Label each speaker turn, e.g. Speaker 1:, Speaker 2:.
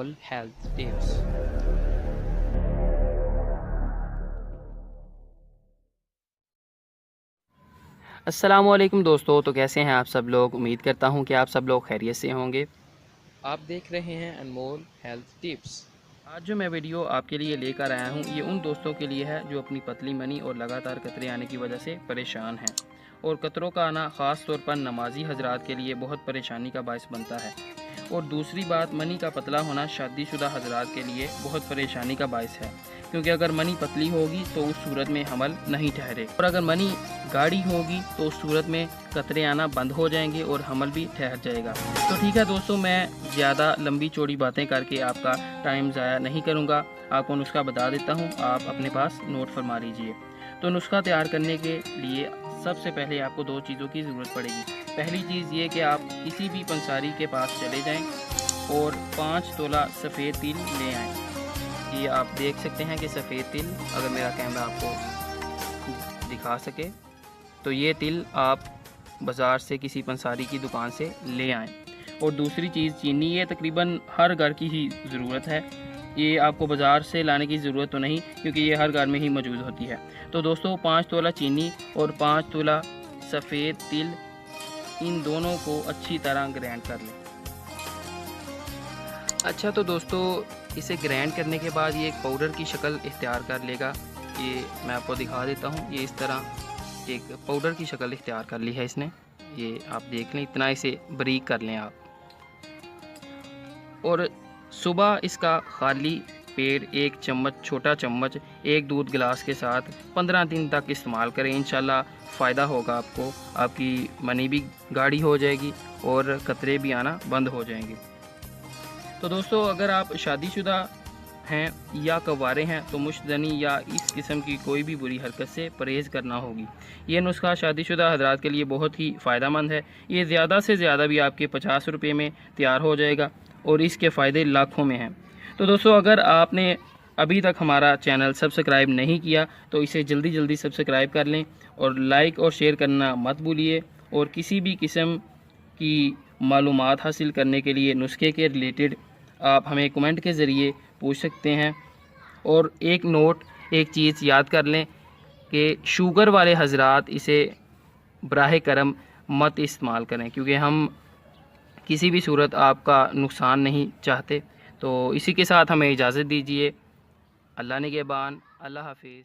Speaker 1: अनमोल health tips. अस्सलामुअलैकुम दोस्तों, तो कैसे हैं आप सब लोग। उम्मीद करता हूं कि आप सब लोग खैरियत से होंगे। आप देख रहे हैं अनमोल हेल्थ टिप्स। आज जो मैं वीडियो आपके लिए लेकर आया हूं, ये उन दोस्तों के लिए है जो अपनी पतली मनी और लगातार कतरे आने की वजह से परेशान हैं। और कतरों का आना ख़ास तौर पर नमाजी हजरात के लिए बहुत परेशानी का बायस बनता है। और दूसरी बात, मनी का पतला होना शादीशुदा हजरात के लिए बहुत परेशानी का बायस है, क्योंकि अगर मनी पतली होगी तो उस सूरत में हमल नहीं ठहरे, और अगर मनी गाढ़ी होगी तो उस सूरत में कतरे आना बंद हो जाएंगे और हमल भी ठहर जाएगा। तो ठीक है दोस्तों, मैं ज़्यादा लंबी चौड़ी बातें करके आपका टाइम ज़ाया नहीं करूँगा। आपको नुस्खा बता देता हूँ, आप अपने पास नोट फरमा लीजिए। तो नुस्खा तैयार करने के लिए सबसे पहले आपको दो चीज़ों की ज़रूरत पड़ेगी। पहली चीज़ ये कि आप किसी भी पंसारी के पास चले जाएं और 5 तोला सफ़ेद तिल ले आएं। ये आप देख सकते हैं कि सफ़ेद तिल, अगर मेरा कैमरा आपको दिखा सके तो ये तिल आप बाज़ार से किसी पंसारी की दुकान से ले आएं। और दूसरी चीज़ चीनी, ये तकरीबन हर घर की ही ज़रूरत है। ये आपको बाज़ार से लाने की ज़रूरत तो नहीं, क्योंकि ये हर घर में ही मौजूद होती है। तो दोस्तों, 5 तोला चीनी और 5 तोला सफ़ेद तिल, इन दोनों को अच्छी तरह ग्राइंड कर लें। अच्छा, तो दोस्तों, इसे ग्राइंड करने के बाद ये एक पाउडर की शक्ल इख्तियार कर लेगा। ये मैं आपको दिखा देता हूँ। ये इस तरह एक पाउडर की शक्ल इख्तियार कर ली है इसने। ये आप देख लें, इतना इसे बारीक कर लें आप। और सुबह इसका खाली पेट 1 चम्मच, छोटा चम्मच, 1 दूध गिलास के साथ 15 दिन तक इस्तेमाल करें। इंशाल्लाह फ़ायदा होगा आपको। आपकी मनी भी गाढ़ी हो जाएगी और कतरे भी आना बंद हो जाएंगे। तो दोस्तों, अगर आप शादीशुदा हैं या कवारे हैं तो मुश्तनी या इस किस्म की कोई भी बुरी हरकत से परहेज़ करना होगी। ये नुस्खा शादीशुदा हजरात के लिए बहुत ही फ़ायदेमंद है। ये ज़्यादा से ज़्यादा भी आपके 50 रुपये में तैयार हो जाएगा और इसके फ़ायदे लाखों में हैं। तो दोस्तों, अगर आपने अभी तक हमारा चैनल सब्सक्राइब नहीं किया तो इसे जल्दी जल्दी सब्सक्राइब कर लें और लाइक और शेयर करना मत भूलिए। और किसी भी किस्म की मालूमात हासिल करने के लिए नुस्खे के रिलेटेड आप हमें कमेंट के ज़रिए पूछ सकते हैं। और एक चीज़ याद कर लें कि शुगर वाले हजरात इसे बराह करम मत इस्तेमाल करें, क्योंकि हम किसी भी सूरत आपका नुकसान नहीं चाहते। तो इसी के साथ हमें इजाज़त दीजिए। अल्लाह निगहबान। अल्लाह हाफिज़।